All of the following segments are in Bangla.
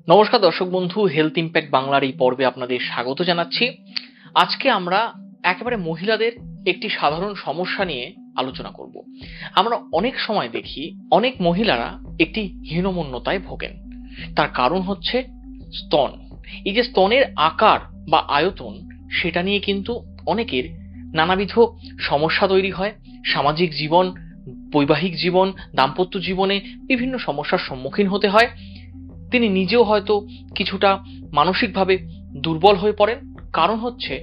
নমস্কার দর্শক বন্ধু, হেলথ ইম্প্যাক্ট বাংলার এই পর্বে আপনাদের স্বাগত জানাচ্ছি। আজকে আমরা একেবারে মহিলাদের একটি সাধারণ সমস্যা নিয়ে আলোচনা করব। আমরা অনেক সময় দেখি অনেক মহিলারা একটি হীনমন্যতায় ভোগেন। তার কারণ হচ্ছে স্তন। এই যে স্তনের আকার বা আয়তন, সেটা নিয়ে কিন্তু অনেকের নানাবিধ সমস্যা তৈরি হয়। সামাজিক জীবন, বৈবাহিক জীবন, দাম্পত্য জীবনে বিভিন্ন সমস্যার সম্মুখীন হতে হয়। তিনি নিজেও হয়তো কিছুটা মানসিকভাবে দুর্বল হয়ে পড়েন। কারণ হচ্ছে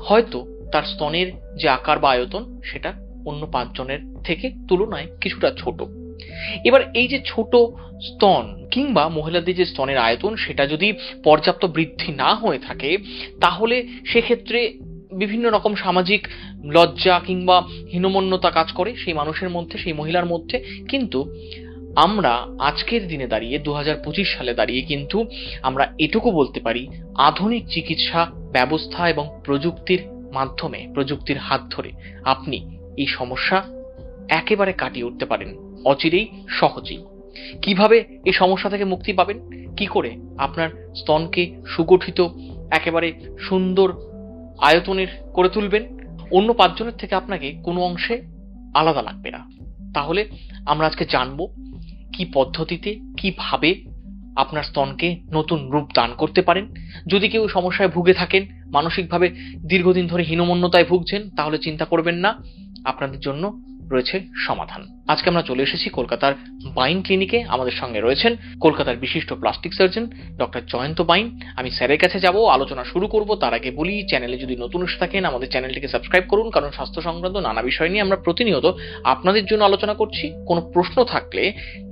হয়তো তার স্তনের যে আকার বা আয়তন, সেটা অন্য পাঁচজনের থেকে তুলনায় কিছুটা ছোট। এবার এই যে ছোট স্তন কিংবা মহিলাদের যে স্তনের আয়তন, সেটা যদি পর্যাপ্ত বৃদ্ধি না হয়ে থাকে, তাহলে সেক্ষেত্রে বিভিন্ন রকম সামাজিক লজ্জা কিংবা হীনমন্যতা কাজ করে সেই মানুষের মধ্যে, সেই মহিলার মধ্যে। কিন্তু আমরা আজকের দিনে দাঁড়িয়ে 2025 সালে দাঁড়িয়ে কিন্তু আমরা এটুকু বলতে পারি, আধুনিক চিকিৎসা ব্যবস্থা এবং প্রযুক্তির মাধ্যমে, প্রযুক্তির হাত ধরে আপনি এই সমস্যা একেবারে কাটিয়ে উঠতে পারেন অচিরেই, সহজেই। কিভাবে এই সমস্যা থেকে মুক্তি পাবেন, কি করে আপনার স্তনকে সুগঠিত, একেবারে সুন্দর আয়তনের করে তুলবেন, অন্য পাঁচজনের থেকে আপনাকে কোনো অংশে আলাদা লাগবে না। তাহলে আমরা আজকে জানবো কি পদ্ধতিতে, কিভাবে আপনার স্তনকে নতুন রূপ দান করতে পারেন। যদি কেউ সমস্যায় ভুগে থাকেন, মানসিকভাবে দীর্ঘদিন ধরে হীনমন্যতায় ভুগছেন, তাহলে চিন্তা করবেন না, আপনাদের জন্য রয়েছে সমাধান। আজকে আমরা চলে এসেছি কলকাতার বাইন ক্লিনিকে। আমাদের সঙ্গে রয়েছেন কলকাতার বিশিষ্ট প্লাস্টিক সার্জন ডক্টর জয়ন্ত বাইন। আমি স্যারের কাছে যাব, আলোচনা শুরু করব। তার আগে বলি, চ্যানেলে যদি নতুন এসে থাকেন, আমাদের চ্যানেলটিকে সাবস্ক্রাইব করুন, কারণ স্বাস্থ্য সংক্রান্ত নানা বিষয় নিয়ে আমরা প্রতিনিয়ত আপনাদের জন্য আলোচনা করছি। কোনো প্রশ্ন থাকলে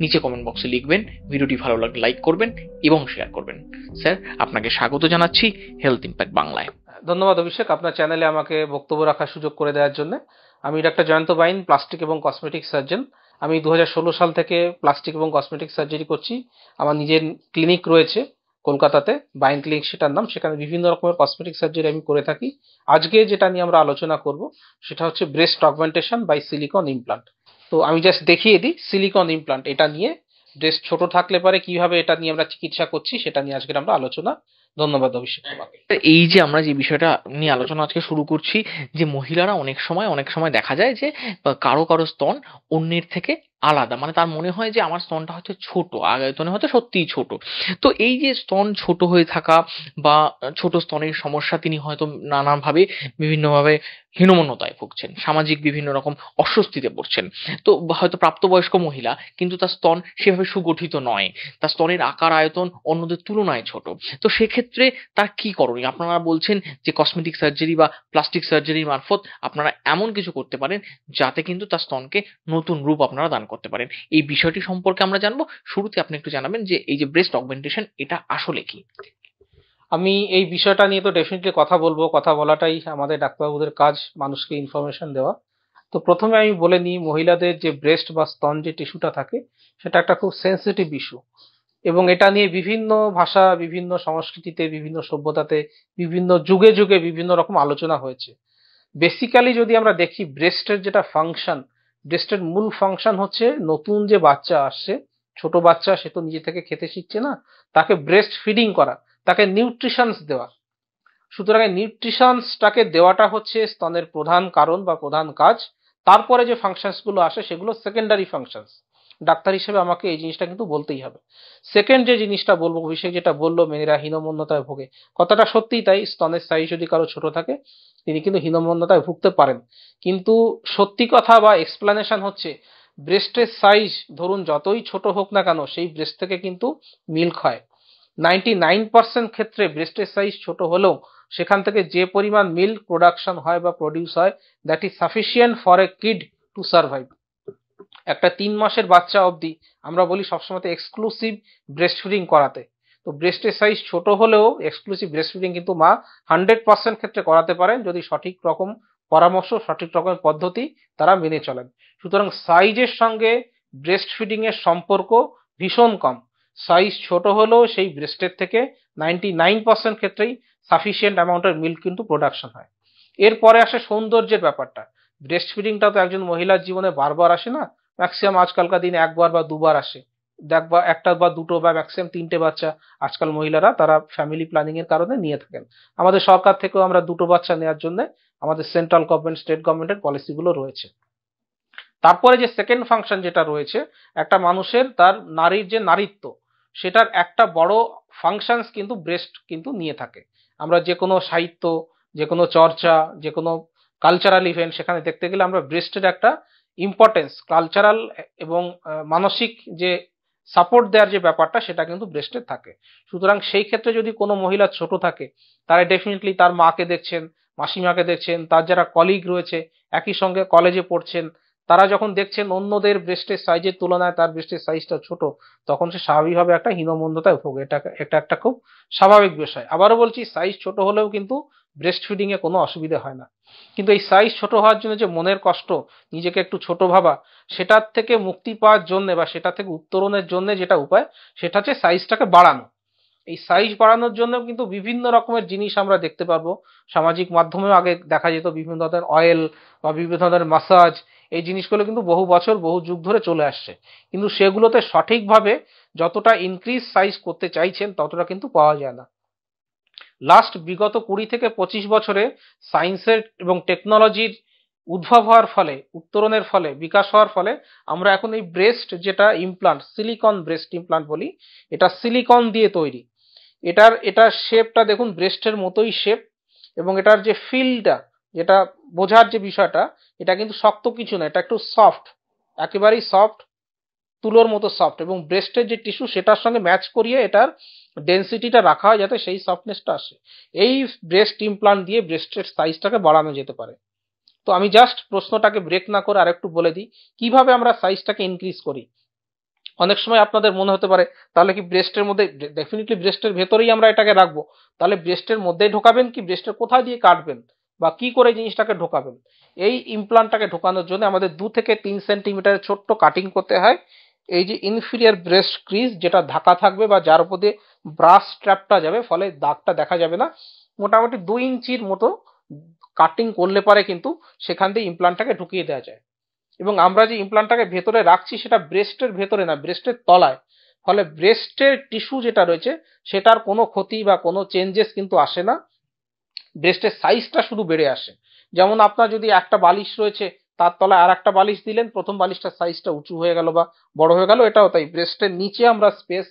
নিচে কমেন্ট বক্সে লিখবেন, ভিডিওটি ভালো লাগলে লাইক করবেন এবং শেয়ার করবেন। স্যার, আপনাকে স্বাগত জানাচ্ছি হেলথ ইম্প্যাক্ট বাংলায়। ধন্যবাদ অভিষেক, আপনার চ্যানেলে আমাকে বক্তব্য রাখার সুযোগ করে দেওয়ার জন্য। আমি ডাক্তার জয়ন্ত বাইন, প্লাস্টিক এবং কসমেটিক সার্জন। আমি 2016 সাল থেকে প্লাস্টিক এবং কসমেটিক সার্জারি করছি। আমার নিজের ক্লিনিক রয়েছে কলকাতাতে, বাইন ক্লিনিক সেটার নাম। সেখানে বিভিন্ন রকমের কসমেটিক সার্জারি আমি করে থাকি। আজকে যেটা নিয়ে আমরা আলোচনা করব সেটা হচ্ছে breast augmentation by silicone implant. তো আমি জাস্ট দেখিয়ে দিই সিলিকন ইমপ্লান্ট এটা নিয়ে, ব্রেস্ট ছোট থাকলে পারে কিভাবে এটা নিয়ে আমরা চিকিৎসা করছি সেটা নিয়ে আজকে আমরা আলোচনা। ধন্যবাদ অভিষেক তোমাকে। এই যে আমরা যে বিষয়টা নিয়ে আলোচনা আজকে শুরু করছি, যে মহিলারা অনেক সময় দেখা যায় যে কারো কারো স্তন অন্যের থেকে আলাদা, মানে তার মনে হয় যে আমার স্তনটা হয়তো ছোট, আয়তনে হয়তো সত্যিই ছোট। তো এই যে স্তন ছোট হয়ে থাকা বা ছোট স্তনের সমস্যা, তিনি হয়তো নানাভাবে, বিভিন্নভাবে হীনমন্যতায় ভুগছেন, সামাজিক বিভিন্ন রকম অস্বস্তিতে পড়ছেন। তো হয়তো প্রাপ্তবয়স্ক মহিলা, কিন্তু তার স্তন সেভাবে সুগঠিত নয়, তার স্তনের আকার আয়তন অন্যদের তুলনায় ছোট। তো সেক্ষেত্রে তার কি করণীয়? আপনারা বলছেন যে কসমেটিক সার্জারি বা প্লাস্টিক সার্জারির মারফত আপনারা এমন কিছু করতে পারেন যাতে কিন্তু তার স্তনকে নতুন রূপ আপনারা দান করতে পারেন। এই বিষয়টি সম্পর্কে আমরা জানবো। শুরুতে আপনি একটু জানাবেন যে এই যে ব্রেস্ট অগমেন্টেশন, এটা আসলে কি? আমি এই বিষয়টা নিয়ে তো ডেফিনেটলি কথা বলবো। কথা বলাটাই আমাদের ডাক্তারবাবুদের কাজ, মানুষকে ইনফরমেশন দেওয়া। তো প্রথমে আমি বলে নিই, মহিলাদের যে ব্রেস্ট বা স্তন যে টিস্যুটা থাকে সেটা একটা খুব সেন্সিটিভ ইস্যু, এবং এটা নিয়ে বিভিন্ন ভাষা, বিভিন্ন সংস্কৃতিতে, বিভিন্ন সভ্যতাতে, বিভিন্ন যুগে যুগে বিভিন্ন রকম আলোচনা হয়েছে। বেসিক্যালি যদি আমরা দেখি, ব্রেস্টের যেটা ফাংশন, ব্রেস্টের মূল ফাংশন হচ্ছে নতুন যে বাচ্চা আসছে, ছোট বাচ্চা, সে তো নিজে থেকে খেতে শিখছে না, তাকে ব্রেস্ট ফিডিং করা, তাকে নিউট্রিশনস দেওয়া। সুতরাং এই নিউট্রিশনসটাকে দেওয়াটা হচ্ছে স্তনের প্রধান কারণ বা প্রধান কাজ। তারপরে যে ফাংশনস গুলো আসে সেগুলো সেকেন্ডারি ফাংশনস। ডাক্তার হিসেবে আমাকে এই জিনিসটা কিন্তু বলতেই হবে। সেকেন্ড যে জিনিসটা বলবো, অভিষেক যেটা বললো মেয়েরা হীনমন্যতায় ভোগে, কথাটা সত্যিই তাই। স্তনের সাইজ যদি কারো ছোট থাকে, তিনি কিন্তু হীনমন্যতায় ভুগতে পারেন। কিন্তু সত্যি কথা বা এক্সপ্লানেশন হচ্ছে, ব্রেস্টের সাইজ ধরুন যতই ছোট হোক না কেন, সেই ব্রেস্ট থেকে কিন্তু মিল্ক হয়। 99% ক্ষেত্রে ব্রেস্টের সাইজ ছোট হলেও সেখান থেকে যে পরিমাণ মিল্ক প্রোডাকশন হয় বা প্রডিউস হয়, that is sufficient for a kid to survive. একটা 3 মাসের বাচ্চা অবধি আমরা বলি সবসময় এক্সক্লুসিভ ব্রেস্ট ফিডিং করাতে। তো ব্রেস্টের সাইজ ছোট হলেও এক্সক্লুসিভ ব্রেস্ট ফিডিং কিন্তু মা 100% ক্ষেত্রে করাতে পারেন, যদি সঠিক রকম পরামর্শ, সঠিক রকমের পদ্ধতি তারা মেনে চলেন। সুতরাং সাইজের সঙ্গে ব্রেস্ট ফিডিং এর সম্পর্ক ভীষণ কম। সাইজ ছোট হলেও সেই ব্রেস্টের থেকে 99% ক্ষেত্রেই সাফিসিয়েন্ট অ্যামাউন্টের মিল্ক কিন্তু প্রোডাকশন হয়। এরপরে আসে সৌন্দর্যের ব্যাপারটা। ব্রেস্ট ফিডিংটা তো একজন মহিলার জীবনে বারবার আসে না, ম্যাক্সিমাম আজকালকার দিনে একবার বা দুবার আসে। দেখবা একটা বা দুটো বা ম্যাক্সিমাম তিনটে বাচ্চা আজকাল মহিলারা তারা ফ্যামিলি প্ল্যানিং এর কারণে নিয়ে থাকেন। আমাদের সরকার থেকেও আমরা দুটো বাচ্চা নেওয়ার জন্য আমাদের সেন্ট্রাল গভর্নমেন্ট, স্টেট গভর্নমেন্টের পলিসিগুলো রয়েছে। তারপরে যে সেকেন্ড ফাংশন যেটা রয়েছে, একটা মানুষের তার নারীর যে নারীত্ব, সেটার একটা বড় ফাংশনস কিন্তু ব্রেস্ট কিন্তু নিয়ে থাকে। আমরা যে কোনো সাহিত্য, যে কোনো চর্চা, যে কোনো কালচারাল ইভেন্ট, সেখানে দেখতে গেলে আমরা ব্রেস্টের একটা ইম্পর্টেন্স, কালচারাল এবং মানসিক যে সাপোর্ট দেওয়ার যে ব্যাপারটা, সেটা কিন্তু ব্রেস্টের থাকে। সুতরাং সেই ক্ষেত্রে যদি কোনো মহিলা ছোট থাকে, তারা ডেফিনেটলি তার মাকে দেখছেন, মাসিমাকে দেখছেন, তার যারা কলিগ রয়েছে একই সঙ্গে কলেজে পড়ছেন, তারা যখন দেখছেন অন্যদের ব্রেস্টের সাইজের তুলনায় তার ব্রেস্টের সাইজটা ছোট, তখন সে স্বাভাবিকভাবে একটা হীনমন্যতায় ভোগে। এটা একটা খুব স্বাভাবিক বিষয়। আবারও বলছি, সাইজ ছোট হলেও কিন্তু ব্রেস্ট ফিডিং এ কোনো অসুবিধা হয় না। কিন্তু এই সাইজ ছোট হওয়ার জন্য যে মনের কষ্ট, নিজেকে একটু ছোট ভাবা, সেটার থেকে মুক্তি পাওয়ার জন্য বা সেটা থেকে উত্তরণের জন্য যেটা উপায়, সেটা হচ্ছে সাইজটাকে বাড়ানো। এই সাইজ বাড়ানোর জন্য কিন্তু বিভিন্ন রকমের জিনিস আমরা দেখতে পারবো। সামাজিক মাধ্যমেও আগে দেখা যেত বিভিন্ন ধরনের অয়েল বা বিভিন্ন ধরনের মাসাজ, এই জিনিসগুলো কিন্তু বহু বছর বহু যুগ ধরে চলে আসছে, কিন্তু সেগুলোতে সঠিকভাবে যতটা ইনক্রিজ সাইজ করতে চাইছেন ততটা কিন্তু পাওয়া যায় না। লাস্ট বিগত 20 থেকে 25 বছরে সায়েন্সের এবং টেকনোলজির উদ্ভব হওয়ার ফলে, উত্তরণের ফলে, বিকাশ হওয়ার ফলে আমরা এখন এই ব্রেস্ট যেটা ইমপ্লান্ট, সিলিকন ব্রেস্ট ইমপ্লান্ট বলি, এটা সিলিকন দিয়ে তৈরি। এটার শেপটা দেখুন ব্রেস্টের মতোই শেপ, এবং এটার যে ফিলটা, যেটা বোঝার যে বিষয়টা, এটা কিন্তু শক্ত কিছু না, এটা একটু সফট, একেবারেই সফট, তুলোর মতো সফট, এবং ব্রেস্টের যে টিস্যু সেটার সঙ্গে ম্যাচ করিয়ে এটার ডেন্সিটিটা রাখা হয় যাতে সেই সফটনেসটা আসে। এই ব্রেস্ট ইমপ্লান্ট দিয়ে ব্রেস্টের সাইজটাকে বাড়ানো যেতে পারে। তো আমি জাস্ট প্রশ্নটাকে ব্রেক না করে আরেকটু বলে দিই কিভাবে আমরা সাইজটাকে ইনক্রিজ করি। অনেক সময় আপনাদের মনে হতে পারে, তাহলে কি ব্রেস্টের মধ্যে, ডেফিনেটলি ব্রেস্টের ভেতরেই আমরা এটাকে রাখবো, তাহলে ব্রেস্টের মধ্যেই ঢোকাবেন কি ব্রেস্টের কোথায় দিয়ে কাটবেন বা কি করে জিনিসটাকে ঢোকাবেন? এই ইমপ্লান্টটাকে ঢোকানোর জন্য আমাদের 2 থেকে 3 সেন্টিমিটারের ছোট্ট কাটিং করতে হয়। এই যে ইনফিরিয়ার ব্রেস্ট ক্রিজ যেটা ঢাকা থাকবে বা যার উপর দিয়ে ব্রাশ স্ট্র্যাপটা যাবে, ফলে দাগটা দেখা যাবে না, মোটামুটি 2 ইঞ্চির মতো কাটিং করলে পরে কিন্তু সেখান দিয়ে ইমপ্লান্টটাকে ঢুকিয়ে দেওয়া যায়। এবং আমরা যে ইমপ্লান্টটাকে ভেতরে রাখছি সেটা ব্রেস্টের ভেতরে না, ব্রেস্টের তলায়। ফলে ব্রেস্টের টিস্যু যেটা রয়েছে সেটার কোনো ক্ষতি বা কোনো চেঞ্জেস কিন্তু আসে না, ব্রেস্টের সাইজটা শুধু বেড়ে আসে। যেমন আপনার যদি একটা বালিশ রয়েছে, তার তলায় আর একটা বালিশ দিলেন, প্রথম বালিশটার সাইজটা উঁচু হয়ে গেল বা বড় হয়ে গেল, এটাও তাই ব্রেস্টের নিচে আমরা স্পেস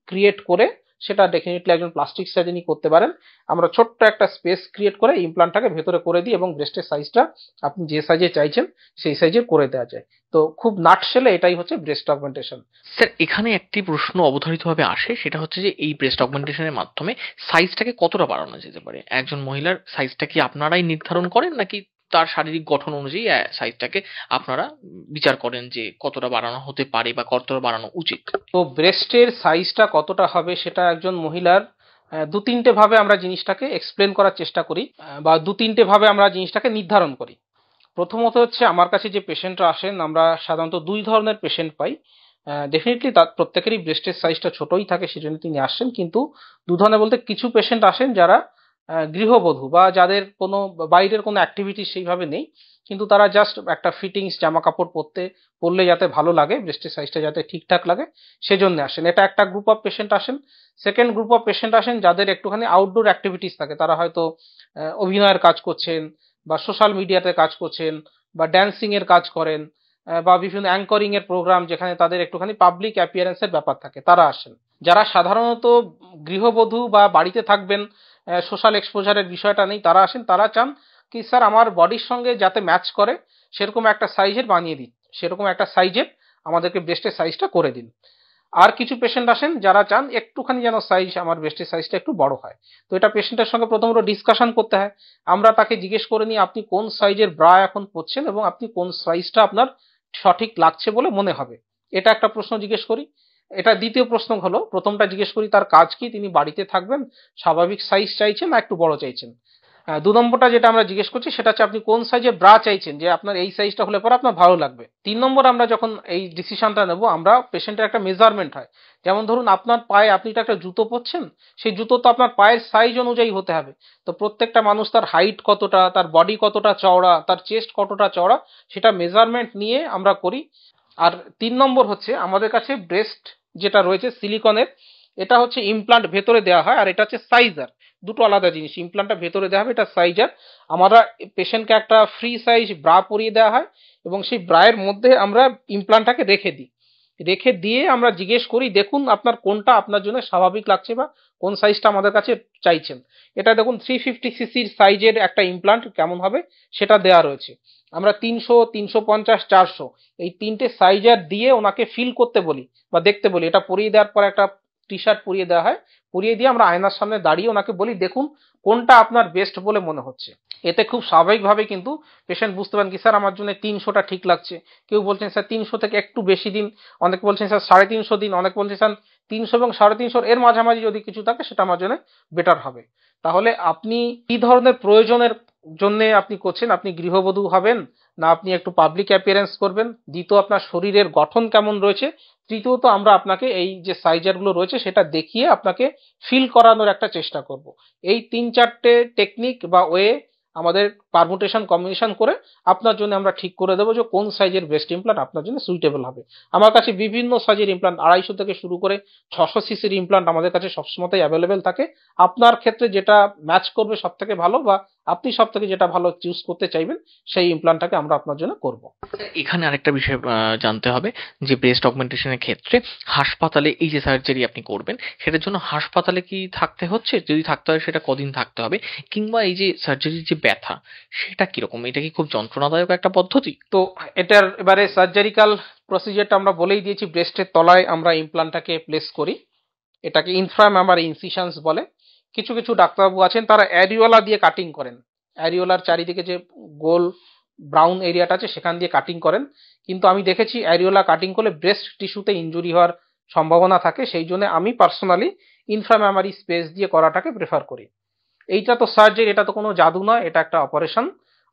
ক্রিয়েট করে, সেটা ডেফিনেটলি একজন প্লাস্টিক সার্জনই করতে পারেন, আমরা ছোট্ট একটা স্পেস ক্রিয়েট করে ইমপ্লান্টটাকে ভেতরে করে দিই এবং ব্রেস্টের সাইজটা আপনি যে সাইজে চাইছেন সেই সাইজে করে দেওয়া যায়। তো খুব নাটশেলে এটাই হচ্ছে ব্রেস্ট অগমেন্টেশন। স্যার, এখানে একটি প্রশ্ন অবধারিতভাবে আসে, সেটা হচ্ছে যে এই ব্রেস্ট অগমেন্টেশনের মাধ্যমে সাইজটাকে কতটা বাড়ানো যেতে পারে? একজন মহিলার সাইজটা কি আপনারাই নির্ধারণ করেন, নাকি তার শারীরিক গঠন অনুযায়ী সাইজটাকে আপনারা বিচার করেন যে কতটা বাড়ানো হতে পারে বা কতটা বাড়ানো উচিত? তো ব্রেস্টের সাইজটা কতটা হবে সেটা একজন মহিলার 2-3টে ভাবে আমরা জিনিসটাকে এক্সপ্লেন করার চেষ্টা করি, বা 2-3টে ভাবে আমরা জিনিসটাকে নির্ধারণ করি। প্রথমত হচ্ছে, আমার কাছে যে পেশেন্টরা আসেন, আমরা সাধারণত 2 ধরনের পেশেন্ট পাই। ডেফিনেটলি তার প্রত্যেকেরই ব্রেস্টের সাইজটা ছোটই থাকে, সেজন্য তিনি আসছেন, কিন্তু 2 ধরনের বলতে কিছু পেশেন্ট আসেন যারা গৃহবধূ বা যাদের কোনো বাইরের কোনো অ্যাক্টিভিটি সেইভাবে নেই, কিন্তু তারা জাস্ট একটা ফিটিংস জামা কাপড় পরলে যাতে ভালো লাগে, ব্রেস্টের সাইজটা যাতে ঠিকঠাক লাগে, সেজন্য আসেন। এটা একটা গ্রুপ অফ পেশেন্ট আসেন। সেকেন্ড গ্রুপ অফ পেশেন্ট আসেন যাদের একটুখানি আউটডোর অ্যাক্টিভিটিস থাকে, তারা হয়তো অভিনয়ের কাজ করছেন বা সোশ্যাল মিডিয়াতে কাজ করছেন বা ড্যান্সিং এর কাজ করেন, বা বিভিন্ন অ্যাঙ্করিং এর প্রোগ্রাম যেখানে তাদের একটুখানি পাবলিক অ্যাপিয়ারেন্সের ব্যাপার থাকে, তারা আসেন। যারা সাধারণত গৃহবধূ বা বাড়িতে থাকবেন, সোশ্যাল এক্সপোজারের বিষয়টা নেই, তারা আসেন, তারা চান কি স্যার আমার বডির সঙ্গে যাতে ম্যাচ করে সেরকম একটা সাইজের বানিয়ে দিন, সেরকম একটা সাইজের আমাদেরকে ব্রেস্টের সাইজটা করে দিন। আর কিছু পেশেন্ট আসেন যারা চান একটুখানি যেন সাইজ, আমার ব্রেস্টের সাইজটা একটু বড় হয়। তো এটা পেশেন্টের সঙ্গে প্রথমত ডিসকাশন করতে হয়। আমরা তাকে জিজ্ঞেস করে নিই আপনি কোন সাইজের ব্রা এখন পরছেন এবং আপনি কোন সাইজটা আপনার সঠিক লাগছে বলে মনে হবে, এটা একটা প্রশ্ন জিজ্ঞেস করি। এটা দ্বিতীয় প্রশ্ন হলো, প্রথমটা জিজ্ঞেস করি তার কাজ কি, তিনি বাড়িতে থাকবেন, স্বাভাবিক সাইজ চাইছেন না একটু বড় চাইছেন। 2 নম্বরটা যেটা আমরা জিজ্ঞেস করছি সেটা হচ্ছে আপনি কোন সাইজের ব্রা চাইছেন, যে আপনার এই সাইজটা হলে পরে আপনার ভালো লাগবে। 3 নম্বর, আমরা যখন এই ডিসিশনটা নেব, আমরা পেশেন্টের একটা মেজারমেন্ট হয়। যেমন ধরুন আপনার পায়ে আপনি একটা জুতো পরছেন, সেই জুতো তো আপনার পায়ের সাইজ অনুযায়ী হতে হবে। তো প্রত্যেকটা মানুষ তার হাইট কতটা, তার বডি কতটা চওড়া, তার চেস্ট কতটা চওড়া, সেটা মেজারমেন্ট নিয়ে আমরা করি। আর 3 নম্বর হচ্ছে, আমাদের কাছে ব্রেস্ট যেটা রয়েছে সিলিকনের, এটা হচ্ছে ইমপ্লান্ট ভেতরে দেওয়া হয়, আর এটা হচ্ছে সাইজার, দুটো আলাদা জিনিস। ইমপ্লান্টটা ভেতরে দেওয়া হবে, এটা সাইজার। আমরা পেশেন্টকে একটা ফ্রি সাইজ ব্রা পরিয়ে দেওয়া হয় এবং সেই ব্রায়ের মধ্যে আমরা ইমপ্লান্টটাকে রেখে দিই। রেখে দিয়ে আমরা জিজ্ঞেস করি, দেখুন আপনার কোনটা আপনার জন্য স্বাভাবিক লাগছে বা কোন সাইজটা আমাদের কাছে চাইছেন। এটা দেখুন 350 সিসির সাইজের একটা ইমপ্লান্ট কেমন হবে সেটা দেওয়া রয়েছে। আমরা 300, 350, 400 এই তিনটে সাইজার দিয়ে ওনাকে ফিল করতে বলি বা দেখতে বলি। এটা পরিয়ে দেওয়ার পর একটা টি শার্ট পরিয়ে দেওয়া হয়, পরিয়ে দিয়ে আমরা আয়নার সামনে দাঁড়িয়ে ওনাকে বলি, দেখুন কোনটা আপনার বেস্ট বলে মনে হচ্ছে। এতে খুব স্বাভাবিকভাবে কিন্তু পেশেন্ট বুঝতে পারেন কি স্যার আমার জন্য 300টা ঠিক লাগছে, কেউ বলছেন স্যার 300 থেকে একটু বেশি দিন, অনেক বলছেন স্যার 350 দিন, অনেক বলছেন স্যার 300 এবং 350 এর মাঝামাঝি যদি কিছু থাকে সেটা আমার জন্য বেটার হবে। তাহলে আপনি কি ধরনের প্রয়োজনের জন্য আপনি করছেন, আপনি গৃহবধূ হবেন না আপনি একটু পাবলিক অ্যাপিয়ারেন্স করবেন, দ্বিতীয় আপনার শরীরের গঠন কেমন রয়েছে, তৃতীয়ত আমরা আপনাকে এই যে সাইজারগুলো রয়েছে সেটা দেখিয়ে আপনাকে ফিল করানোর একটা চেষ্টা করব। এই 3-4টে টেকনিক বা ওয়ে আমাদের পারমুটেশন কম্বিনেশন করে আপনার জন্য আমরা ঠিক করে দেবো যে কোন সাইজের ব্রেস্ট ইমপ্লান্ট আপনার জন্য সুইটেবল হবে। আমার কাছে বিভিন্ন সাইজের ইমপ্লান্ট 250 থেকে শুরু করে 600 সিসির ইমপ্লান্ট আমাদের কাছে সবসময় অ্যাভেলেবেল থাকে। আপনার ক্ষেত্রে যেটা ম্যাচ করবে সব থেকে ভালো বা আপনি সব থেকে যেটা ভালো চুজ করতে চাইবেন সেই ইমপ্লান্টটাকে আমরা আপনার জন্য করব। এখানে আরেকটা বিষয় জানতে হবে যে ব্রেস্ট অগমেন্টেশনের ক্ষেত্রে হাসপাতালে এই যে সার্জারি আপনি করবেন সেটার জন্য হাসপাতালে কি থাকতে হচ্ছে, যদি থাকতে হয় সেটা কদিন থাকতে হবে, কিংবা এই যে সার্জারির যে ব্যথা সেটা কিরকম, এটা কি খুব যন্ত্রণাদায়ক একটা পদ্ধতি? তো এটার এবারে সার্জারিক্যাল প্রসিজারটা আমরা বলেই দিয়েছি, ব্রেস্টের তলায় আমরা ইমপ্লান্টটাকে প্লেস করি, এটাকে ইনফ্রাম্যামারি ইনসিশনস বলে। কিছু কিছু ডাক্তারবাবু আছেন তারা অ্যারিওলা দিয়ে কাটিং করেন, অ্যারিওলার চারিদিকে যে গোল ব্রাউন এরিয়াটা আছে সেখান দিয়ে কাটিং করেন। কিন্তু আমি দেখেছি অ্যারিওলা কাটিং করলে ব্রেস্ট টিস্যুতে ইনজুরি হওয়ার সম্ভাবনা থাকে, সেই জন্য আমি পার্সোনালি ইনফ্রাম্যামারি স্পেস দিয়ে করাটাকে প্রেফার করি। এইটা তো সার্জারি, এটা তো কোনো জাদু নয়, এটা একটা অপারেশন।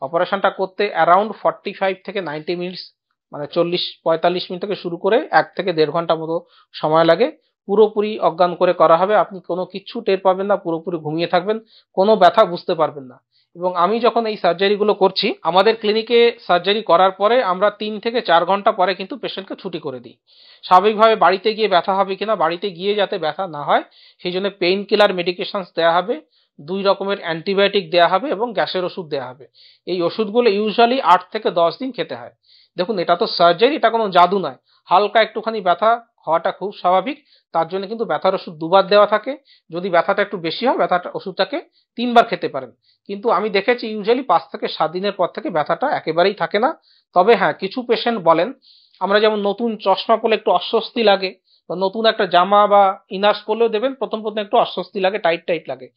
অপারেশনটা করতে অ্যারাউন্ড 45 থেকে 90 মিনিটস, মানে 40-45 মিনিট থেকে শুরু করে 1 থেকে 1.5 ঘন্টা মতো সময় লাগে। পুরোপুরি অজ্ঞান করে করা হবে, আপনি কোনো কিচ্ছু টের পাবেন না, পুরোপুরি ঘুমিয়ে থাকবেন, কোনো ব্যথা বুঝতে পারবেন না। এবং আমি যখন এই সার্জারিগুলো করছি আমাদের ক্লিনিকে সার্জারি করার পরে আমরা 3 থেকে 4 ঘন্টা পরে কিন্তু পেশেন্টকে ছুটি করে দিই। স্বাভাবিকভাবে বাড়িতে গিয়ে ব্যথা হবে কিনা, বাড়িতে গিয়ে যাতে ব্যথা না হয় সেই জন্য পেইন কিলার মেডিকেশনস দেওয়া হবে, 2 রকমের অ্যান্টিবায়োটিক দেওয়া হবে এবং গ্যাসের ওষুধ দেওয়া হবে। এই ওষুধগুলো ইউজুয়ালি 8 থেকে 10 দিন খেতে হয়। দেখুন এটা তো সার্জারি, এটা কোনো জাদু নয়, হালকা একটুখানি ব্যথা হওয়াটা খুব স্বাভাবিক, তার জন্য কিন্তু ব্যথার ওষুধ 2 বার দেওয়া থাকে। যদি ব্যথাটা একটু বেশি হয় ব্যথাটা ওষুধটাকে 3 বার খেতে পারেন। কিন্তু আমি দেখেছি ইউজুয়ালি 5 থেকে 7 দিনের পর থেকে ব্যথাটা একেবারেই থাকে না। তবে হ্যাঁ, কিছু পেশেন্ট বলেন আমরা যেমন নতুন চশমা পরলে একটু অস্বস্তি লাগে বা নতুন একটা জামা বা ইনার্স পরলেও দেবেন প্রথম প্রথম একটু অস্বস্তি লাগে, টাইট টাইট লাগে।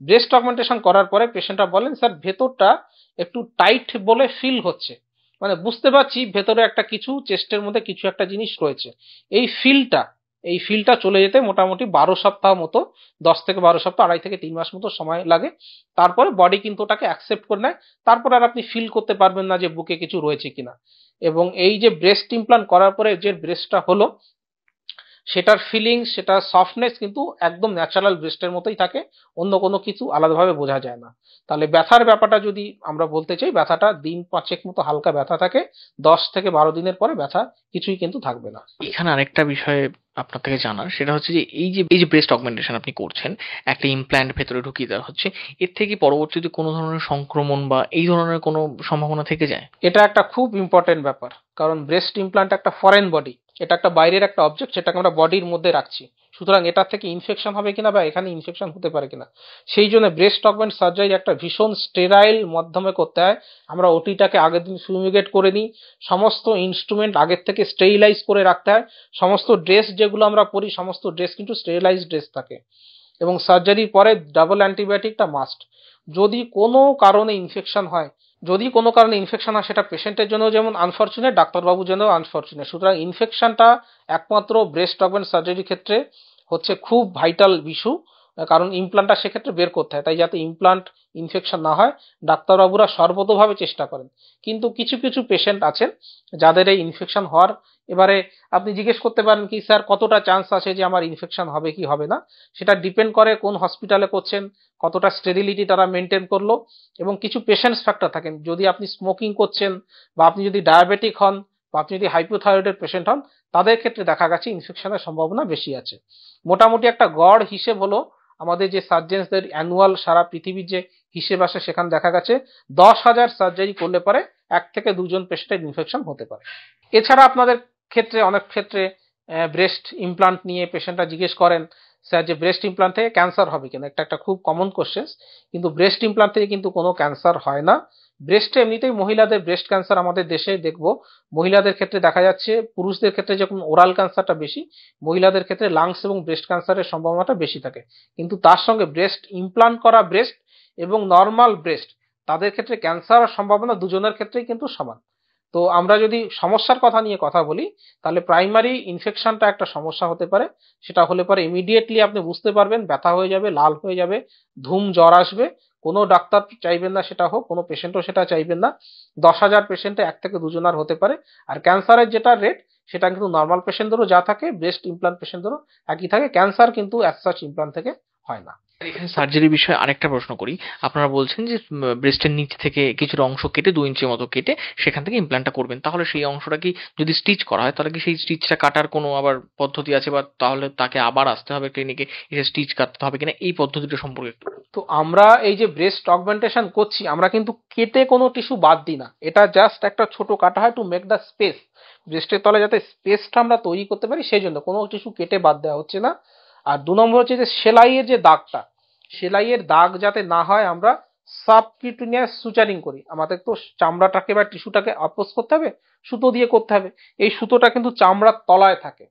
ব্রেস্ট অগমেন্টেশন করার পরে পেশেন্টরা বলেন স্যার ভেতরটা একটু টাইট বলে ফিল হচ্ছে, মানে বুঝতে পারছি ভেতরে একটা কিছু, চেস্টের মধ্যে কিছু একটা জিনিস রয়েছে। এই ফিলটা এই ফিলটা চলে যেতে মোটামুটি 12 সপ্তাহ মতো, 10 থেকে 12 সপ্তাহ, 2.5 থেকে 3 মাস মতো সময় লাগে। তারপরে বডি কিন্তু ওটাকে অ্যাকসেপ্ট করে নেয়, তারপর আর আপনি ফিল করতে পারবেন না যে বুকে কিছু রয়েছে কিনা। এবং এই যে ব্রেস্ট ইমপ্লান্ট করার পরে যে ব্রেস্টটা হলো সেটার ফিলিংস, সেটার সফটনেস কিন্তু একদম ন্যাচারাল ব্রেস্টের মতোই থাকে, অন্য কোনো কিছু আলাদাভাবে বোঝা যায় না। তাহলে ব্যথার ব্যাপারটা যদি আমরা বলতে চাই, ব্যথাটা দিন 5 মতো হালকা ব্যথা থাকে, 10 থেকে 12 দিনের পরে ব্যথা কিছুই কিন্তু থাকবে না। এখানে আরেকটা বিষয় আপনার থেকে জানার, সেটা হচ্ছে যে এই যে ব্রেস্ট অগমেন্টেশন আপনি করছেন, একটা ইমপ্ল্যান্ট ভেতরে ঢুকিয়ে দেওয়া হচ্ছে, এর থেকে পরবর্তীতে কোনো ধরনের সংক্রমণ বা এই ধরনের কোনো সম্ভাবনা থেকে যায়? এটা একটা খুব ইম্পর্টেন্ট ব্যাপার, কারণ ব্রেস্ট ইমপ্লান্ট একটা ফরেন বডি, এটা একটা বাইরের একটা অবজেক্ট, সেটাকে আমরা বডির মধ্যে রাখছি। সুতরাং এটা থেকে ইনফেকশন হবে কিনা বা এখানে ইনফেকশন হতে পারে কিনা, সেই জন্য ব্রেস্ট অগমেন্ট সার্জারি একটা ভীষণ স্টেরাইল মাধ্যমে করতে হয়। আমরা ওটিটাকে আগের দিন ফিউমিগেট করে নিই, সমস্ত ইনস্ট্রুমেন্ট আগের থেকে স্টেরিলাইজ করে রাখতে হয়, সমস্ত ড্রেস যেগুলো আমরা পরি সমস্ত ড্রেস কিন্তু স্টেরিলাইজ ড্রেস থাকে। এবং সার্জারির পরে ডাবল অ্যান্টিবায়োটিকটা মাস্ট। যদি কোনো কারণে ইনফেকশন হয়, সেটা পেশেন্টের জন্য যেমন আনফরচুনেট, ডাক্তারবাবুর জন্য আনফরচুনেট। সুতরাং ইনফেকশনটা একমাত্র ব্রেস্ট অগমেন্ট সার্জারির ক্ষেত্রে হচ্ছে খুব ভাইটাল ইস্যু, কারণ ইমপ্লান্টটা সেক্ষেত্রে বের করতে হয়। তাই যাতে ইমপ্লান্ট ইনফেকশন না হয় ডাক্তারবাবুরা সর্বতোভাবে চেষ্টা করেন। কিন্তু কিছু কিছু পেশেন্ট আছেন যাদের এই ইনফেকশন হওয়ার, এবারে আপনি জিজ্ঞেস করতে পারেন কি স্যার কতটা চান্স আছে যে আমার ইনফেকশন হবে কি হবে না, সেটা ডিপেন্ড করে কোন হসপিটালে করছেন, কতটা স্টেরিলিটি তারা মেনটেন করলো, এবং কিছু পেশেন্টস ফ্যাক্টর থাকেন। যদি আপনি স্মোকিং করছেন বা আপনি যদি ডায়াবেটিক হন বা আপনি যদি হাইপোথাইরয়েডের পেশেন্ট হন, তাদের ক্ষেত্রে দেখা গেছে ইনফেকশনের সম্ভাবনা বেশি আছে। মোটামুটি একটা গড় হিসেব হলো, আমাদের যে সার্জেন্সদের অ্যানুয়াল সারা পৃথিবীর যে হিসেব আসে, সেখানে দেখা গেছে 10,000 সার্জারি করলে পরে 1 থেকে 2 জন পেশেন্টের ইনফেকশন হতে পারে। এছাড়া আপনাদের ক্ষেত্রে অনেক ক্ষেত্রে ব্রেস্ট ইমপ্লান্ট নিয়ে পেশেন্টরা জিজ্ঞেস করেন, স্যার যে ব্রেস্ট ইমপ্লান্ট থেকে ক্যান্সার হবে কিনা, একটা খুব কমন কোশ্চেন। কিন্তু ব্রেস্ট ইমপ্লান্ট থেকে কিন্তু কোনো ক্যান্সার হয় না। ব্রেস্টে এমনিতেই মহিলাদের ব্রেস্ট ক্যান্সার আমাদের দেশে দেখবো মহিলাদের ক্ষেত্রে দেখা যাচ্ছে, পুরুষদের ক্ষেত্রে যখন ওরাল ক্যান্সারটা বেশি, মহিলাদের ক্ষেত্রে লাংস এবং ব্রেস্ট ক্যান্সারের সম্ভাবনাটা বেশি থাকে। কিন্তু তার সঙ্গে ব্রেস্ট ইমপ্লান্ট করা ব্রেস্ট এবং নর্মাল ব্রেস্ট, তাদের ক্ষেত্রে ক্যান্সার সম্ভাবনা দুজনের ক্ষেত্রেই কিন্তু সমান। তো আমরা যদি সমস্যার কথা নিয়ে কথা বলি, তাহলে প্রাইমারি ইনফেকশনটা একটা সমস্যা হতে পারে। সেটা হলে পরে ইমিডিয়েটলি আপনি বুঝতে পারবেন, ব্যথা হয়ে যাবে, লাল হয়ে যাবে, ধুম জ্বর আসবে। কোনো ডাক্তার চাইবেন না সেটা হোক, কোনো পেশেন্টও সেটা চাইবেন না। 10,000 পেশেন্টে 1 থেকে 2 জনের হতে পারে। আর ক্যান্সারের যেটা রেট, সেটা কিন্তু নর্মাল পেশেন্টদেরও যা থাকে, ব্রেস্ট ইমপ্লান্ট পেশেন্টদেরও একই থাকে। ক্যান্সার কিন্তু অ্যাজ সাচ ইমপ্লান্ট থেকে হয় না। এখানে সার্জারি বিষয়ে আরেকটা প্রশ্ন করি। আপনারা বলছেন যে ব্রেস্টের নিচ থেকে কিছুটা অংশ কেটে 2 ইঞ্চি মতো কেটে সেখান থেকে ইমপ্ল্যান্টটা করবেন, তাহলে সেই অংশটা কি যদি স্টিচ করা হয়, তাহলে কি সেই স্টিচটা কাটার কোনো আবার পদ্ধতি আছে, বা তাহলে তাকে আবার আসতে হবে ক্লিনিকে এসে স্টিচ কাটতে হবে কিনা, এই পদ্ধতিটা সম্পর্কে একটু। তো আমরা এই যে ব্রেস্ট অগমেন্টেশন করছি, আমরা কিন্তু কেটে কোনো টিস্যু বাদ দিই না। এটা জাস্ট একটা ছোট কাটা হয় টু মেক দ্য স্পেস, ব্রেস্টের তলে যাতে স্পেসটা আমরা তৈরি করতে পারি, সেই জন্য কোনো টিস্যু কেটে বাদ দেওয়া হচ্ছে না। আর 2 নম্বর হচ্ছে যে সেলাইয়ের যে দাগটা, সেলাইয়ের দাগ যাতে না হয়, আমরা সাবকিউটেনিয়াস সুচারিং করি। আমাদের তো চামড়াটাকে বা টিস্যুটাকে আপোস করতে হবে, সুতো দিয়ে করতে হবে। এই সুতোটা কিন্তু চামড়ার তলায় থাকে,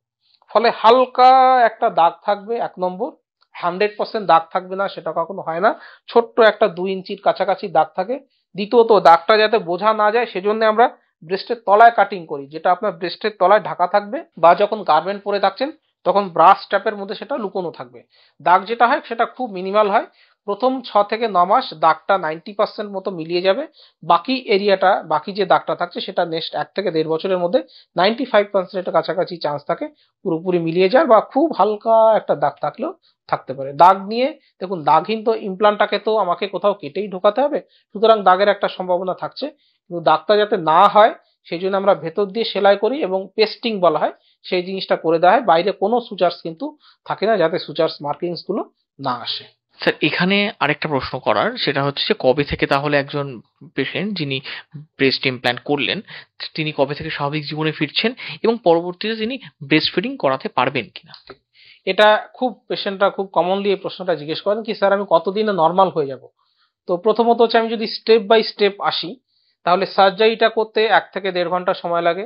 ফলে হালকা একটা দাগ থাকবে 1 নম্বর। 100% দাগ থাকবে না, সেটা কখনো হয় না। ছোট্ট একটা 2 ইঞ্চির কাছাকাছি দাগ থাকে। দ্বিতীয়ত, দাগটা যাতে বোঝা না যায়, সেজন্য আমরা ব্রেস্টের তলায় কাটিং করি, যেটা আপনার ব্রেস্টের তলায় ঢাকা থাকবে, বা যখন গার্মেন্ট পরে থাকছেন তখন ব্রাশ স্ট্র্যাপের মধ্যে সেটা লুকোনো থাকবে। দাগ যেটা হয় সেটা খুব মিনিমাল হয়। প্রথম 6 থেকে 9 মাস দাগটা 90% মতো মিলিয়ে যাবে। বাকি এরিয়াটা, বাকি যে দাগটা থাকছে, সেটা নেক্সট 1 থেকে 1.5 বছরের মধ্যে 95% কাছাকাছি চান্স থাকে পুরোপুরি মিলিয়ে যায়, বা খুব হালকা একটা দাগ থাকলেও থাকতে পারে। দাগ নিয়ে দেখুন, দাগহীন তো ইমপ্লান্টটাকে তো আমাকে কোথাও কেটেই ঢোকাতে হবে, সুতরাং দাগের একটা সম্ভাবনা থাকছে। কিন্তু দাগটা যাতে না হয়, সেই জন্য আমরা ভেতর দিয়ে সেলাই করি, এবং পেস্টিং বলা হয়, সেই জিনিসটা করে দেওয়া হয়। বাইরে কোনো সুচার্স কিন্তু থাকে না, যাতে সুচার্স মার্কিংস গুলো না আসে। স্যার, এখানে আরেকটা প্রশ্ন করার, সেটা হচ্ছে যে কবে থেকে তাহলে একজন পেশেন্ট যিনি ব্রেস্ট ইমপ্ল্যান্ট করলেন, তিনি কবে থেকে স্বাভাবিক জীবনে ফিরছেন, এবং পরবর্তীতে তিনি ব্রেস্ট ফিডিং করাতে পারবেন কিনা? এটা খুব পেশেন্টরা খুব কমনলি এই প্রশ্নটা জিজ্ঞেস করেন, কি স্যার আমি কতদিনে নর্মাল হয়ে যাব। তো প্রথমত হচ্ছে, আমি যদি স্টেপ বাই স্টেপ আসি, তাহলে সার্জারিটা করতে 1 থেকে 1.5 ঘন্টা সময় লাগে।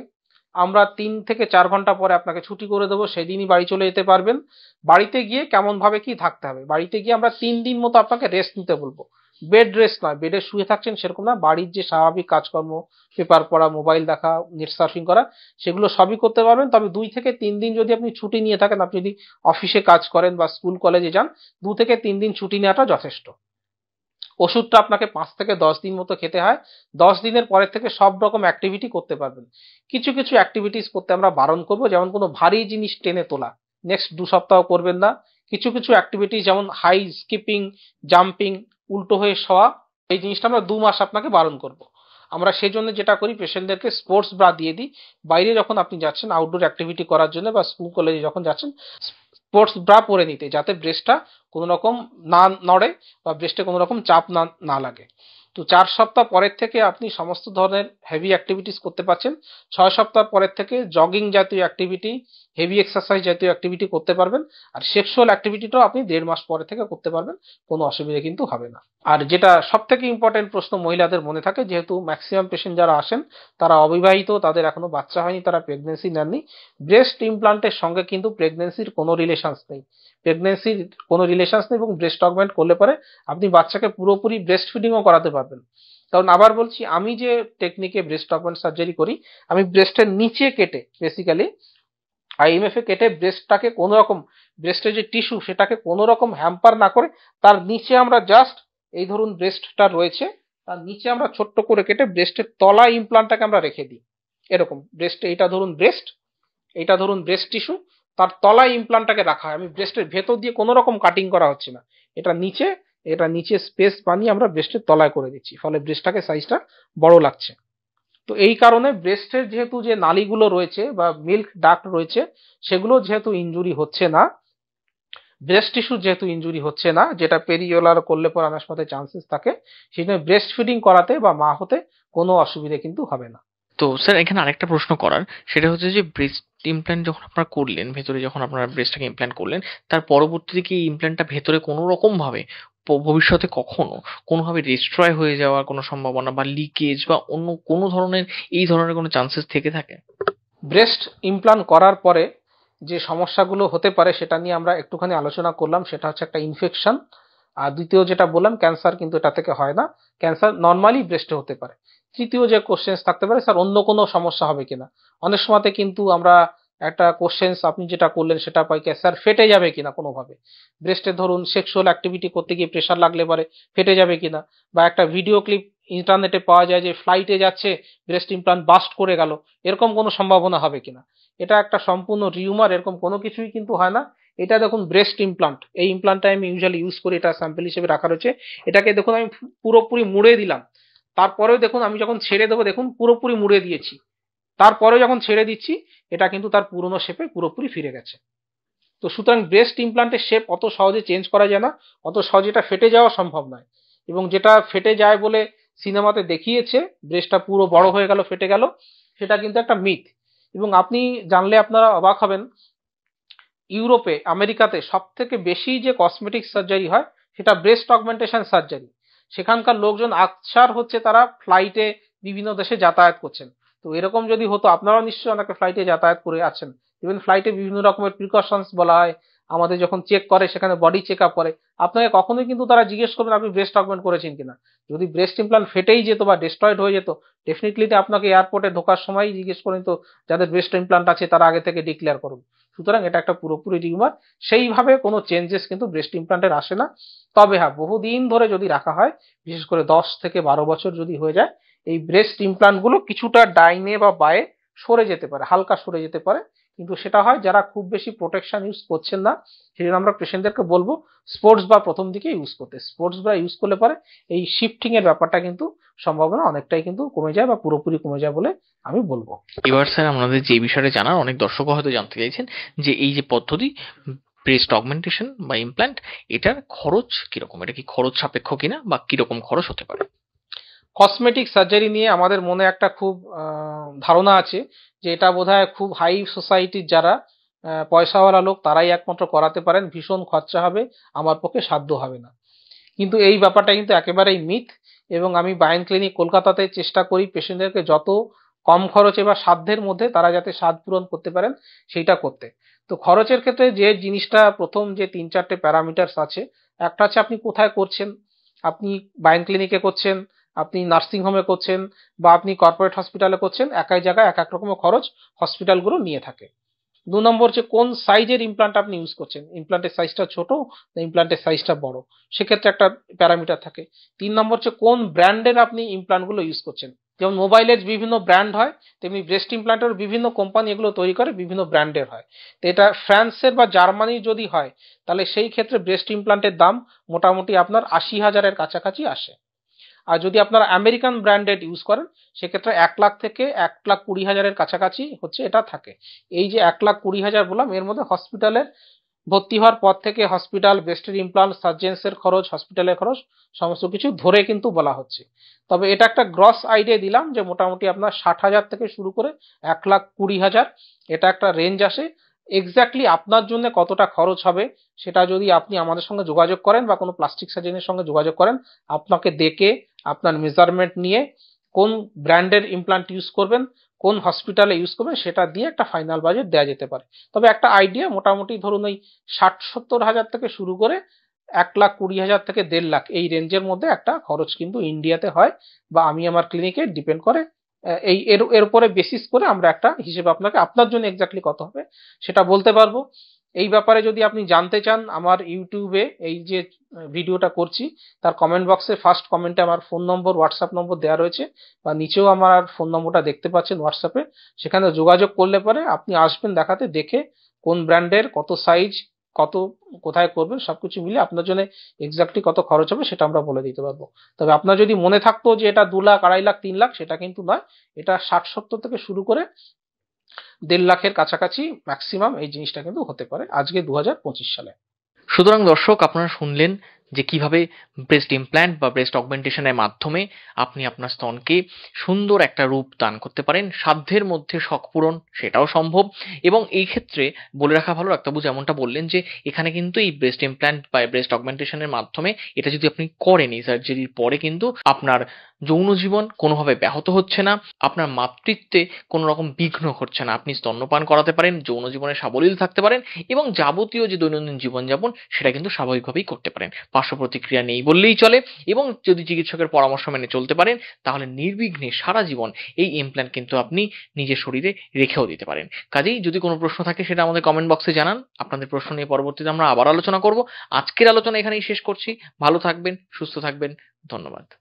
আমরা 3 থেকে 4 ঘন্টা পরে আপনাকে ছুটি করে দেবো, সেদিনই বাড়ি চলে যেতে পারবেন। বাড়িতে গিয়ে কেমন ভাবে কি থাকতে হবে, বাড়িতে গিয়ে আমরা 3 দিন মতো আপনাকে রেস্ট নিতে বলবো। বেড রেস্ট নয়, বেডে শুয়ে থাকছেন সেরকম না, বাড়ির যে স্বাভাবিক কাজকর্ম, পেপার পড়া, মোবাইল দেখা, নেট সার্ফিং করা, সেগুলো সবই করতে পারবেন। তবে 2 থেকে 3 দিন যদি আপনি ছুটি নিয়ে থাকেন, আপনি যদি অফিসে কাজ করেন বা স্কুল কলেজে যান, 2 থেকে 3 দিন ছুটি নেওয়াটা যথেষ্ট। ওষুধটা আপনাকে 5 থেকে 10 দিন মতো খেতে হয়। 10 দিনের পরের থেকে সব রকম অ্যাক্টিভিটি করতে পারবেন। কিছু কিছু অ্যাক্টিভিটিস করতে আমরা বারণ করব, যেমন কোনো ভারী জিনিস টেনে তোলা নেক্সট 2 সপ্তাহ করবেন না। কিছু কিছু অ্যাক্টিভিটিস যেমন হাই স্কিপিং, জাম্পিং, উল্টো হয়ে শোয়া, এই জিনিসটা আমরা 2 মাস আপনাকে বারণ করব। আমরা সেই জন্য যেটা করি, পেশেন্টদেরকে স্পোর্টস ব্রা দিয়ে দিই। বাইরে যখন আপনি যাচ্ছেন আউটডোর অ্যাক্টিভিটি করার জন্য, বা স্কুল কলেজে যখন যাচ্ছেন, স্পোর্টস ব্রা পরে নিতে, যাতে ব্রেস্টটা কোনো রকম না নড়ে বা ব্রেস্টে কোনো রকম চাপ না লাগে। তো 4 সপ্তাহ পরের থেকে আপনি সমস্ত ধরনের হেভি অ্যাক্টিভিটিস করতে পারছেন। 6 সপ্তাহ পরের থেকে জগিং জাতীয় অ্যাক্টিভিটি, হেভি এক্সারসাইজ জাতীয় অ্যাক্টিভিটি করতে পারবেন। আর সেক্সুয়াল অ্যাক্টিভিটিটাও আপনি 1.5 মাস পরে থেকে করতে পারবেন, কোনো অসুবিধা কিন্তু হবে না। আর যেটা সব থেকে ইম্পর্টেন্ট প্রশ্ন মহিলাদের মনে থাকে, যেহেতু ম্যাক্সিমাম পেশেন্ট যারা আসেন তারা অবিবাহিত, তাদের এখনো বাচ্চা হয়নি, তারা প্রেগনেন্সি নেননি, ব্রেস্ট ইমপ্লান্টের সঙ্গে কিন্তু প্রেগনেন্সির কোনো রিলেশনস নেই। প্রেগনেন্সির কোনো রিলেশনস নেই, এবং ব্রেস্ট অগমেন্ট করলে পরে আপনি বাচ্চাকে পুরোপুরি ব্রেস্ট ফিডিংও করাতে পারবেন। কারণ আবার বলছি, আমি যে টেকনিকে ব্রেস্ট অগমেন্ট সার্জারি করি, আমি ব্রেস্টের নিচে কেটে, বেসিক্যালি আইএমএফ এ কেটে ব্রেস্টটাকে কোনো রকম, ব্রেস্টের যে টিস্যু সেটাকে কোনো রকম হ্যাম্পার না করে, তার নিচে আমরা জাস্ট, এই ধরুন ব্রেস্টটা রয়েছে, তার নিচে আমরা ছোট্ট করে কেটে ব্রেস্টের তলায় ইমপ্লান্টটাকে আমরা রেখে দিই। এরকম ব্রেস্টে, এটা ধরুন ব্রেস্ট, এটা ধরুন ব্রেস্ট টিস্যু, তার তলায় ইমপ্লান্টটাকে রাখা হয়। আমি ব্রেস্টের ভেতর দিয়ে কোনো রকম কাটিং করা হচ্ছে না, এটা নিচে, এটা নিচে স্পেস বানিয়ে আমরা ব্রেস্টের তলায় করে দিচ্ছি, ফলে ব্রেস্টটাকে সাইজটা বড় লাগছে। তো এই কারণে ব্রেস্টের যেহেতু যে নালীগুলো রয়েছে বা মিল্ক ডাক্ট রয়েছে সেগুলো যেহেতু ইনজুরি হচ্ছে না, ব্রেস্ট টিস্যু যেহেতু ইনজুরি হচ্ছে না, যেটা পেরিওলার করলে পর অনেক সময় চান্সেস থাকে, সেই জন্য ব্রেস্ট ফিডিং করাতে বা মা হতে কোনো অসুবিধা কিন্তু হবে না। তো স্যার এখানে আরেকটা প্রশ্ন করার, সেটা হচ্ছে যে ব্রেস্ট ইমপ্ল্যান্ট যখন আপনারা করলেন, ভেতরে যখন আপনারা ব্রেস্টটাকে ইমপ্ল্যান্ট করলেন, তার পরবর্তীতে কি ইমপ্ল্যান্টটা ভেতরে কোনো রকম ভাবে ভবিষ্যতে কখনো কোনোভাবে ডিস্ট্রয় হয়ে যাওয়ার কোনো সম্ভাবনা বা লিকেজ বা অন্য কোনো ধরনের এই ধরনের কোনো চান্সেস থেকে থাকে? ব্রেস্ট ইমপ্লান্ট করার পরে যে সমস্যাগুলো হতে পারে সেটা নিয়ে আমরা একটুখানি আলোচনা করলাম, সেটা হচ্ছে একটা ইনফেকশন, আর দ্বিতীয় যেটা বললাম ক্যান্সার, কিন্তু এটা থেকে হয় না, ক্যান্সার নর্মালি ব্রেস্টে হতে পারে। তৃতীয় যে কোশ্চেন থাকতে পারে, স্যার অন্য কোনো সমস্যা হবে কিনা, অনেক সময়তে কিন্তু আমরা একটা কোশ্চেন আপনি যেটা করলেন সেটা পাই স্যার ফেটে যাবে কিনা কোনোভাবে, ব্রেস্টে ধরুন সেক্সুয়াল অ্যাক্টিভিটি করতে গিয়ে প্রেশার লাগলে পারে ফেটে যাবে কিনা, বা একটা ভিডিও ক্লিপ ইন্টারনেটে পাওয়া যায় যে ফ্লাইটে যাচ্ছে ব্রেস্ট ইমপ্লান্ট বাস্ট করে গেল, এরকম কোনো সম্ভাবনা হবে কিনা। এটা একটা সম্পূর্ণ রিউমার, এরকম কোনো কিছুই কিন্তু হয় না। এটা দেখুন ব্রেস্ট ইমপ্লান্ট, এই ইমপ্লান্টটা আমি ইউজুয়ালি ইউজ করি, এটা স্যাম্পল হিসেবে রাখা রয়েছে। এটাকে দেখুন আমি পুরোপুরি মুড়ে দিলাম, তারপরেও দেখুন আমি যখন ছেড়ে দেবো দেখুন পুরোপুরি মুড়ে দিয়েছি, তারপরেও যখন ছেড়ে দিচ্ছি এটা কিন্তু তার পুরনো শেপে পুরোপুরি ফিরে গেছে। তো সুতরাং ব্রেস্ট ইমপ্লান্টের শেপ অত সহজে চেঞ্জ করা যায় না, অত সহজে এটা ফেটে যাওয়া সম্ভব নয়। এবং যেটা ফেটে যায় বলে সিনেমাতে দেখিয়েছে, ব্রেস্টটা পুরো বড় হয়ে গেল ফেটে গেল, সেটা কিন্তু একটা মিথ। এবং আপনি জানলে আপনারা অবাক হবেন, ইউরোপে আমেরিকাতে সব থেকে বেশি যে কসমেটিক সার্জারি হয় সেটা ব্রেস্ট অগমেন্টেশন সার্জারি। সেখানকার লোকজন আকছার হচ্ছে তারা ফ্লাইটে বিভিন্ন দেশে যাতায়াত করছেন। তো এরকম যদি হতো, আপনারাও নিশ্চয়ই অনেকে ফ্লাইটে যাতায়াত করে আছেন, ইভেন ফ্লাইটে বিভিন্ন রকমের প্রিকশনস বলা হয়, আমাদের যখন চেক করে সেখানে বডি চেক আপ করে, আপনাকে কখনোই কিন্তু তারা জিজ্ঞেস করবেন আপনি ব্রেস্ট অগমেন্ট করেছেন কিনা। যদি ব্রেস্ট ইমপ্লান্ট ফেটেই যেত বা ডিস্ট্রয়েড হয়ে যেত, ডেফিনেটলি আপনাকে এয়ারপোর্টে ঢোকার সময় জিজ্ঞেস করেন তো যাদের ব্রেস্ট ইমপ্লান্ট আছে তারা আগে থেকে ডিক্লেয়ার করুন। সুতরাং এটা একটা পুরোপুরি টিউমার, সেইভাবে কোনো চেঞ্জেস কিন্তু ব্রেস্ট ইমপ্লান্টের আসে না। তবে হ্যাঁ, বহুদিন ধরে যদি রাখা হয়, বিশেষ করে 10 থেকে 12 বছর যদি হয়ে যায়, এই ব্রেস্ট ইমপ্লান্ট গুলো কিছুটা ডাইনে বা বায়ে সরে যেতে পারে, হালকা সরে যেতে পারে। কিন্তু সেটা হয় যারা খুব বেশি প্রোটেকশন ইউজ করছেন না, সেই জন্য আমরা পেশেন্টদেরকে বলবো স্পোর্টস বা প্রথম দিকে ইউজ করতে। স্পোর্টস বা ইউজ করলে পরে এই শিফটিং এর ব্যাপারটা কিন্তু সম্ভাবনা অনেকটাই কিন্তু কমে যায় বা পুরোপুরি কমে যায় বলে আমি বলবো। এবার স্যার আমাদের যে বিষয়টা জানার, অনেক দর্শকও হয়তো জানতে চাইছেন যে এই যে পদ্ধতি ব্রেস্ট অগমেন্টেশন বা ইমপ্ল্যান্ট, এটার খরচ কিরকম, এটা কি খরচ সাপেক্ষ কিনা বা কিরকম খরচ হতে পারে? কসমেটিক সার্জারি নিয়ে আমাদের মনে একটা খুব ধারণা আছে যে এটা বোধহয় খুব হাই সোসাইটির যারা পয়সাওয়ালা লোক তারাই একমাত্র করাতে পারেন, ভীষণ খরচা হবে, আমার পক্ষে সাধ্য হবে না। কিন্তু এই ব্যাপারটা কিন্তু একেবারেই মিথ। এবং আমি বায়ন ক্লিনিক কলকাতাতে চেষ্টা করি পেশেন্টদেরকে যত কম খরচে বা সাধ্যের মধ্যে তারা যাতে স্বাদ পূরণ করতে পারেন সেইটা করতে। তো খরচের ক্ষেত্রে যে জিনিসটা প্রথম যে 3-4টে প্যারামিটার্স আছে, একটা হচ্ছে আপনি কোথায় করছেন, আপনি বায়ন ক্লিনিকে করছেন, আপনি নার্সিং হোমে করছেন, বা আপনি কর্পোরেট হসপিটালে করছেন, একই জায়গায় এক এক রকমের খরচ হসপিটালগুলো নিয়ে থাকে। 2 নম্বর হচ্ছে কোন সাইজের ইমপ্লান্ট আপনি ইউজ করছেন, ইমপ্লান্টের সাইজটা ছোট না ইমপ্লান্টের সাইজটা বড়, সেক্ষেত্রে একটা প্যারামিটার থাকে। 3 নম্বর হচ্ছে কোন ব্র্যান্ডের আপনি ইমপ্লান্ট গুলো ইউজ করছেন। যেমন মোবাইলের বিভিন্ন ব্র্যান্ড হয়, তেমনি ব্রেস্ট ইমপ্লান্টের বিভিন্ন কোম্পানি এগুলো তৈরি করে, বিভিন্ন ব্র্যান্ডের হয়। তো এটা ফ্রান্সের বা জার্মানির যদি হয়, তাহলে সেই ক্ষেত্রে ব্রেস্ট ইমপ্লান্টের দাম মোটামুটি আপনার 80,000-এর কাছাকাছি আসে। আর যদি আপনারা আমেরিকান ব্র্যান্ডেড ইউজ করেন, সেক্ষেত্রে 1 লাখ থেকে 1,20,000-এর কাছাকাছি হচ্ছে এটা থাকে। এই যে 1,20,000 বললাম, এর মধ্যে হসপিটালের ভর্তি হওয়ার পর থেকে হসপিটাল, ব্রেস্টের ইমপ্লান্ট, সার্জেন্সের খরচ, হসপিটালের খরচ, সমস্ত কিছু ধরে কিন্তু বলা হচ্ছে। তবে এটা একটা গ্রস আইডিয়া দিলাম যে মোটামুটি আপনার 60,000 থেকে শুরু করে 1,20,000, এটা একটা রেঞ্জ আসে। এক্স্যাক্টলি আপনার জন্য কতটা খরচ হবে সেটা যদি আপনি আমাদের সঙ্গে যোগাযোগ করেন বা কোনো প্লাস্টিক সার্জনের সঙ্গে যোগাযোগ করেন, আপনাকে দেখে আপনার মেজারমেন্ট নিয়ে কোন ব্র্যান্ডের ইমপ্লান্ট ইউজ করবেন, কোন হসপিটালে ইউজ করবেন, সেটা দিয়ে একটা ফাইনাল বাজেট দেওয়া যেতে পারে। তবে একটা আইডিয়া, মোটামুটি ধরুন ওই 60-70 হাজার থেকে শুরু করে 1,20,000 থেকে 1.5 লাখ এই রেঞ্জের মধ্যে একটা খরচ কিন্তু ইন্ডিয়াতে হয়, বা আমি আমার ক্লিনিকে ডিপেন্ড করে। এই এর উপরে বেসিস করে আমরা একটা হিসেব আপনাকে আপনার জন্য এক্স্যাক্টলি কত হবে সেটা বলতে পারবো। এই ব্যাপারে যদি আপনি জানতে চান, আমার ইউটিউবে এই যে ভিডিওটা করছি তার কমেন্ট বক্সে ফার্স্ট কমেন্টে আমার ফোন নম্বর, হোয়াটসঅ্যাপ নম্বর দেওয়া রয়েছে, বা নিচেও আমার ফোন নম্বরটা দেখতে পাচ্ছেন হোয়াটসঅ্যাপে, সেখানে যোগাযোগ করলে পরে আপনি আসবেন দেখাতে, দেখে কোন ব্র্যান্ডের কত সাইজ, কত কোথায় করবেন সবকিছু মিলে আপনার জন্য এক্স্যাক্টলি কত খরচ হবে সেটা আমরা বলে দিতে পারবো। তবে আপনার যদি মনে থাকতো যে এটা 2 লাখ, 2.5 লাখ, 3 লাখ, সেটা কিন্তু নয়। এটা 60-70 থেকে শুরু করে 1.5 লাখের কাছাকাছি ম্যাক্সিমাম এই জিনিসটা কিন্তু হতে পারে আজকে 2025 সালে। সুতরাং দর্শক, আপনারা শুনলেন যে কিভাবে ব্রেস্ট ইমপ্ল্যান্ট বা ব্রেস্ট অগমেন্টেশনের মাধ্যমে আপনি আপনার স্তনকে সুন্দর একটা রূপ দান করতে পারেন, সাধ্যের মধ্যে শখ পূরণ সেটাও সম্ভব। এবং এই ক্ষেত্রে বলে রাখা ভালো, ডাক্তারবাবু যেমনটা বললেন যে এখানে কিন্তু এই ব্রেস্ট ইমপ্ল্যান্ট বা ব্রেস্ট অগমেন্টেশনের মাধ্যমে এটা যদি আপনি করেন, এই সার্জারির পরে কিন্তু আপনার যৌন জীবন কোনোভাবে ব্যাহত হচ্ছে না, আপনার মাতৃত্বে কোনো রকম বিঘ্ন ঘটছে না, আপনি স্তন্যপান করাতে পারেন, যৌন জীবনে সাবলীল থাকতে পারেন এবং যাবতীয় যে দৈনন্দিন জীবনযাপন সেটা কিন্তু স্বাভাবিকভাবেই করতে পারেন। পার্শ্ব প্রতিক্রিয়া নেই বললেই চলে। এবং যদি চিকিৎসকের পরামর্শ মেনে চলতে পারেন তাহলে নির্বিঘ্নে সারা জীবন এই ইমপ্ল্যান্ট কিন্তু আপনি নিজের শরীরে রেখেও দিতে পারেন। কাজেই যদি কোনো প্রশ্ন থাকে সেটা আমাদের কমেন্ট বক্সে জানান। আপনাদের প্রশ্ন নিয়ে পরবর্তীতে আমরা আবার আলোচনা করব। আজকের আলোচনা এখানেই শেষ করছি। ভালো থাকবেন, সুস্থ থাকবেন। ধন্যবাদ।